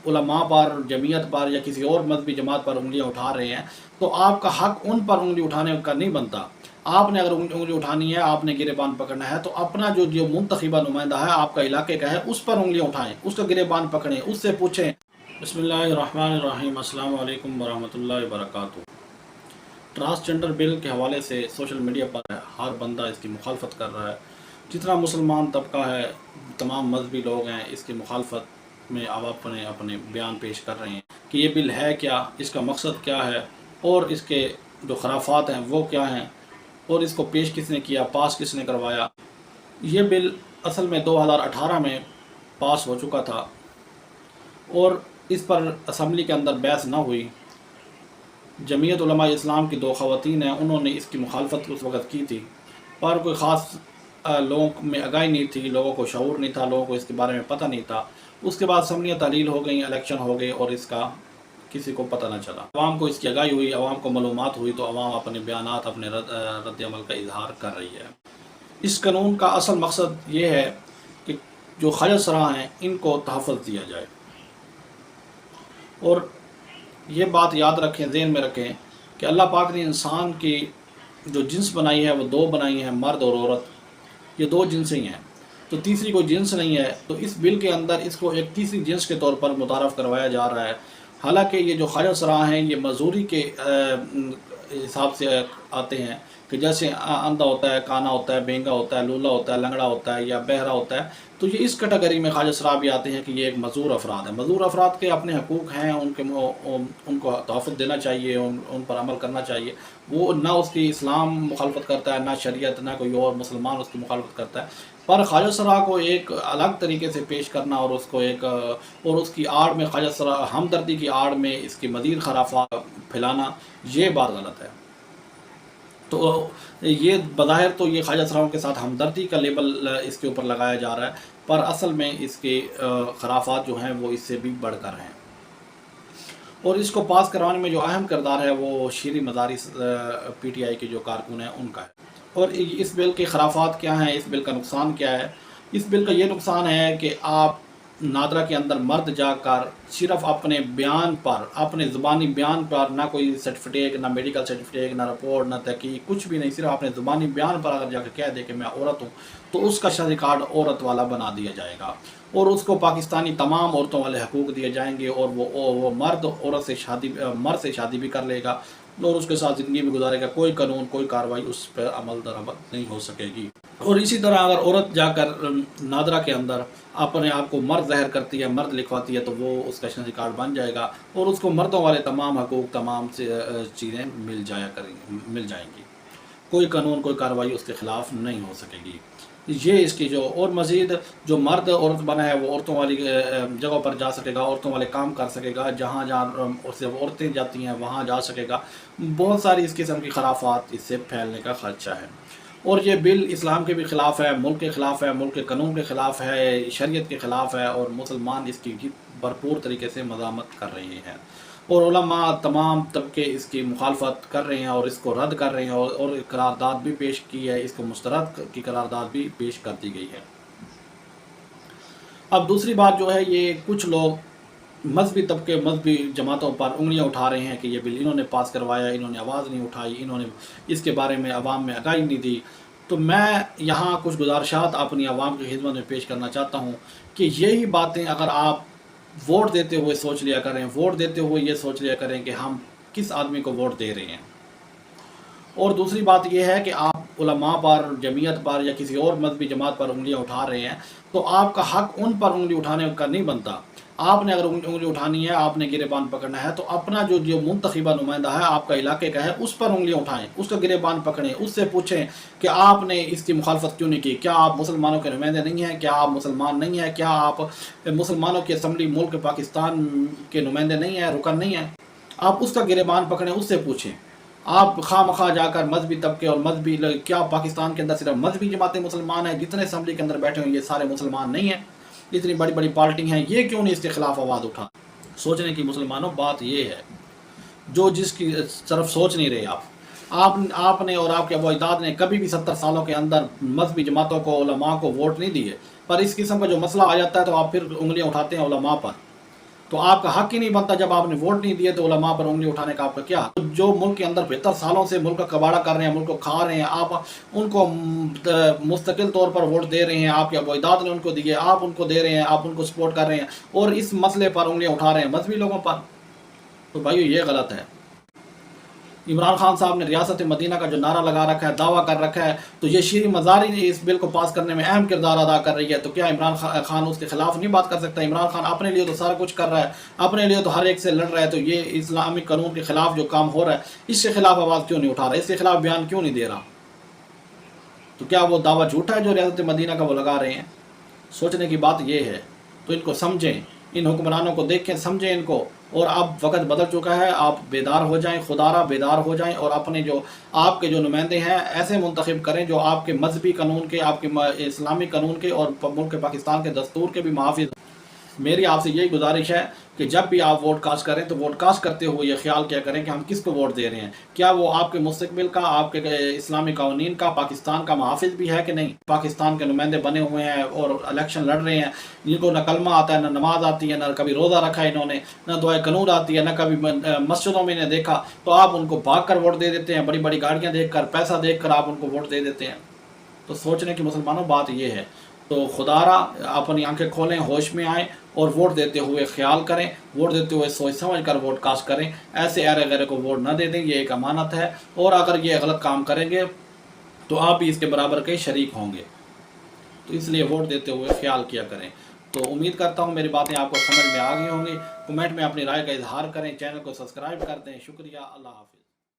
علماء پر، جمعیت پر یا کسی اور مذہبی جماعت پر انگلیاں اٹھا رہے ہیں تو آپ کا حق ان پر انگلی اٹھانے کا نہیں بنتا۔ آپ نے اگر انگلی اٹھانی ہے، آپ نے گریبان پکڑنا ہے تو اپنا جو منتخبہ نمائندہ ہے آپ کا علاقے کا ہے اس پر انگلیاں اٹھائیں، اس کا گریبان پکڑیں، اس سے پوچھیں۔ بسم اللہ الرحمن الرحیم، السلام علیکم ورحمۃ اللہ وبرکاتہ۔ ٹرانسجنڈر بل کے حوالے سے سوشل میڈیا پر ہر بندہ اس کی مخالفت کر رہا ہے۔ جتنا مسلمان طبقہ ہے، تمام مذہبی لوگ ہیں، اس کی مخالفت میں اب اپنے بیان پیش کر رہے ہیں کہ یہ بل ہے کیا، اس کا مقصد کیا ہے، اور اس کے جو خرافات ہیں وہ کیا ہیں، اور اس کو پیش کس نے کیا، پاس کس نے کروایا۔ یہ بل اصل میں 2018 میں پاس ہو چکا تھا اور اس پر اسمبلی کے اندر بحث نہ ہوئی۔ جمعیت علماء اسلام کی 2 خواتین ہیں، انہوں نے اس کی مخالفت اس وقت کی تھی، پر کوئی خاص لوگوں میں آگاہی نہیں تھی، لوگوں کو شعور نہیں تھا، لوگوں کو اس کے بارے میں پتہ نہیں تھا۔ اس کے بعد اسمبلیاں تعلیل ہو گئیں، الیکشن ہو گئے اور اس کا کسی کو پتہ نہ چلا۔ عوام کو اس کی آگاہی ہوئی، عوام کو معلومات ہوئی تو عوام اپنے بیانات، اپنے رد عمل کا اظہار کر رہی ہے۔ اس قانون کا اصل مقصد یہ ہے کہ جو خارج سرا ہیں ان کو تحفظ دیا جائے، اور یہ بات یاد رکھیں، ذہن میں رکھیں کہ اللہ پاک نے انسان کی جو جنس بنائی ہے وہ 2 بنائی ہیں، مرد اور عورت، یہ 2 جنسیں ہی ہیں، تو تیسری کوئی جنس نہیں ہے۔ تو اس بل کے اندر اس کو ایک تیسری جنس کے طور پر متعارف کروایا جا رہا ہے، حالانکہ یہ جو خارج سرا ہیں یہ مزدوری کے حساب سے آتے ہیں، کہ جیسے اندھا ہوتا ہے، کانا ہوتا ہے، بینگا ہوتا ہے، لولا ہوتا ہے، لنگڑا ہوتا ہے یا بہرا ہوتا ہے، تو یہ اس کیٹیگری میں خارج سرا بھی آتے ہیں کہ یہ ایک معذور افراد ہیں۔ معذور افراد کے اپنے حقوق ہیں، ان کو تحفظ دینا چاہیے، ان پر عمل کرنا چاہیے۔ وہ نہ اس کی اسلام مخالفت کرتا ہے، نہ شریعت، نہ کوئی اور مسلمان اس کی مخالفت کرتا ہے، پر خارج سرا کو ایک الگ طریقے سے پیش کرنا اور اس کی آڑ میں خارج سرا ہمدردی کی آڑ میں اس کی مزید خرافات پھیلانا، یہ بات غلط ہے۔ تو یہ بظاہر تو یہ خارج سراؤں کے ساتھ ہمدردی کا لیبل اس کے اوپر لگایا جا رہا ہے، پر اصل میں اس کے خرافات جو ہیں وہ اس سے بھی بڑھ کر ہیں۔ اور اس کو پاس کروانے میں جو اہم کردار ہے وہ شیریں مدارس پی ٹی آئی کے جو کارکن ہیں ان کا ہے۔ اور اس بل کے خرافات کیا ہیں، اس بل کا نقصان کیا ہے؟ اس بل کا یہ نقصان ہے کہ آپ نادرا کے اندر مرد جا کر صرف اپنے بیان پر، اپنے زبانی بیان پر، نہ کوئی سرٹیفکیٹ، نہ میڈیکل سرٹیفکیٹ، نہ رپورٹ، نہ تحقیق، کچھ بھی نہیں، صرف اپنے زبانی بیان پر اگر جا کے کہہ دے کہ میں عورت ہوں تو اس کا شناختی کارڈ عورت والا بنا دیا جائے گا، اور اس کو پاکستانی تمام عورتوں والے حقوق دیے جائیں گے، اور وہ مرد مرد سے شادی بھی کر لے گا اور اس کے ساتھ زندگی بھی گزارے گا، کوئی قانون، کوئی کارروائی اس پر عمل درآمد نہیں ہو سکے گی۔ اور اسی طرح اگر عورت جا کر نادرا کے اندر اپنے آپ کو مرد ظاہر کرتی ہے، مرد لکھواتی ہے، تو وہ اس کا شناختی کارڈ بن جائے گا اور اس کو مردوں والے تمام حقوق، تمام چیزیں مل جائیں گی، کوئی قانون، کوئی کارروائی اس کے خلاف نہیں ہو سکے گی۔ یہ اس کی اور مزید جو مرد عورت بنا ہے وہ عورتوں والی جگہوں پر جا سکے گا، عورتوں والے کام کر سکے گا، جہاں صرف عورتیں جاتی ہیں وہاں جا سکے گا۔ بہت ساری اس قسم کی خرافات اس سے پھیلنے کا خدشہ ہے، اور یہ بل اسلام کے بھی خلاف ہے، ملک کے خلاف ہے، ملک کے قانون کے خلاف ہے، شریعت کے خلاف ہے، اور مسلمان اس کی بھرپور طریقے سے مذمت کر رہے ہیں، اور علماء تمام طبقے اس کی مخالفت کر رہے ہیں اور اس کو رد کر رہے ہیں، اور قرارداد بھی پیش کی ہے، اس کو مسترد کی قرارداد بھی پیش کر دی گئی ہے۔ اب دوسری بات جو ہے، یہ کچھ لوگ مذہبی طبقے، مذہبی جماعتوں پر انگلیاں اٹھا رہے ہیں کہ یہ بل انہوں نے پاس کروایا، انہوں نے آواز نہیں اٹھائی، انہوں نے اس کے بارے میں عوام میں آگاہی نہیں دی۔ تو میں یہاں کچھ گزارشات اپنی عوام کی خدمت میں پیش کرنا چاہتا ہوں کہ یہی باتیں اگر آپ ووٹ دیتے ہوئے سوچ لیا کریں، ووٹ دیتے ہوئے یہ سوچ لیا کریں کہ ہم کس آدمی کو ووٹ دے رہے ہیں۔ اور دوسری بات یہ ہے کہ آپ علماء پر، جمعیت پر یا کسی اور مذہبی جماعت پر انگلیاں اٹھا رہے ہیں تو آپ کا حق ان پر انگلی اٹھانے کا نہیں بنتا۔ آپ نے اگر انگلی اٹھانی ہے، آپ نے گریبان پکڑنا ہے تو اپنا جو منتخبہ نمائندہ ہے آپ کا علاقے کا ہے اس پر انگلیاں اٹھائیں، اس کا گریبان پکڑیں، اس سے پوچھیں کہ آپ نے اس کی مخالفت کیوں نہیں کی، کیا آپ مسلمانوں کے نمائندے نہیں ہیں، کیا آپ مسلمان نہیں ہیں، کیا آپ مسلمانوں کی اسمبلی ملک پاکستان کے نمائندے نہیں ہیں، رکن نہیں ہیں۔ آپ اس کا گریبان پکڑیں، اس سے پوچھیں۔ آپ خواہ مخواہ جا کر مذہبی طبقے اور مذہبی کیا پاکستان کے اندر صرف مذہبی جماعتیں مسلمان ہیں؟ جتنے اسمبلی کے اندر بیٹھے ہوئے یہ سارے مسلمان نہیں ہیں؟ اتنی بڑی بڑی پارٹی ہیں، یہ کیوں نہیں اس کے خلاف آواز اٹھا؟ سوچنے کی مسلمانوں بات یہ ہے، جو جس کی طرف سوچ نہیں رہے آپ نے اور آپ کے ابو اجداد نے کبھی بھی 70 سالوں کے اندر مذہبی جماعتوں کو، علماء کو ووٹ نہیں دیے، پر اس قسم کا جو مسئلہ آ جاتا ہے تو آپ پھر انگلیاں اٹھاتے ہیں علماء پر۔ تو آپ کا حق ہی نہیں بنتا جب آپ نے ووٹ نہیں دیے تو علماء پر انگلی اٹھانے کا آپ کا کیا؟ جو ملک کے اندر 72 سالوں سے ملک کا کباڑہ کر رہے ہیں، ملک کو کھا رہے ہیں، آپ ان کو مستقل طور پر ووٹ دے رہے ہیں، آپ کے ابوجداد نے ان کو دیے، آپ ان کو دے رہے ہیں، آپ ان کو سپورٹ کر رہے ہیں، اور اس مسئلے پر انگلیاں اٹھا رہے ہیں مذہبی لوگوں پر، تو بھائیو یہ غلط ہے۔ عمران خان صاحب نے ریاست مدینہ کا جو نعرہ لگا رکھا ہے، دعویٰ کر رکھا ہے، تو یہ شیریں مزاری نے اس بل کو پاس کرنے میں اہم کردار ادا کر رہی ہے، تو کیا عمران خان اس کے خلاف نہیں بات کر سکتا؟ عمران خان اپنے لیے تو سارا کچھ کر رہا ہے، اپنے لیے تو ہر ایک سے لڑ رہا ہے، تو یہ اسلامی قانون کے خلاف جو کام ہو رہا ہے اس کے خلاف آواز کیوں نہیں اٹھا رہا، اس کے خلاف بیان کیوں نہیں دے رہا؟ تو کیا وہ دعویٰ جھوٹا ہے جو ریاست مدینہ کا وہ لگا رہے ہیں؟ سوچنے کی بات یہ ہے، تو ان کو سمجھیں، ان حکمرانوں کو دیکھیں، سمجھیں ان کو، اور اب وقت بدل چکا ہے، آپ بیدار ہو جائیں، خدا را بیدار ہو جائیں، اور اپنے جو آپ کے جو نمائندے ہیں ایسے منتخب کریں جو آپ کے مذہبی قانون کے، آپ کے اسلامی قانون کے اور ملک پاکستان کے دستور کے بھی محافظ۔ میری آپ سے یہی گزارش ہے کہ جب بھی آپ ووٹ کاسٹ کریں تو ووٹ کاسٹ کرتے ہوئے یہ خیال کیا کریں کہ ہم کس کو ووٹ دے رہے ہیں، کیا وہ آپ کے مستقبل کا، آپ کے اسلامی قوانین کا، پاکستان کا محافظ بھی ہے کہ نہیں؟ پاکستان کے نمائندے بنے ہوئے ہیں اور الیکشن لڑ رہے ہیں، جن کو نہ کلمہ آتا ہے، نہ نماز آتی ہے، نہ کبھی روزہ رکھا ہے انہوں نے، نہ دعائے قنوت آتی ہے، نہ کبھی مسجدوں میں نے دیکھا، تو آپ ان کو بھاگ کر ووٹ دے دیتے ہیں، بڑی بڑی گاڑیاں دیکھ کر، پیسہ دیکھ کر آپ ان کو ووٹ دے دیتے ہیں۔ تو سوچنے کی مسلمانوں بات یہ ہے، تو خدا را اپنی آنکھیں کھولیں، ہوش میں آئیں، اور ووٹ دیتے ہوئے خیال کریں، ووٹ دیتے ہوئے سوچ سمجھ کر ووٹ کاسٹ کریں، ایسے ایرے غیرے کو ووٹ نہ دے دیں، یہ ایک امانت ہے، اور اگر یہ غلط کام کریں گے تو آپ بھی اس کے برابر کے شریک ہوں گے، تو اس لیے ووٹ دیتے ہوئے خیال کیا کریں۔ تو امید کرتا ہوں میری باتیں آپ کو سمجھ میں آ گئی ہوں گی، کمنٹ میں اپنی رائے کا اظہار کریں، چینل کو سبسکرائب کر دیں، شکریہ، اللہ حافظ۔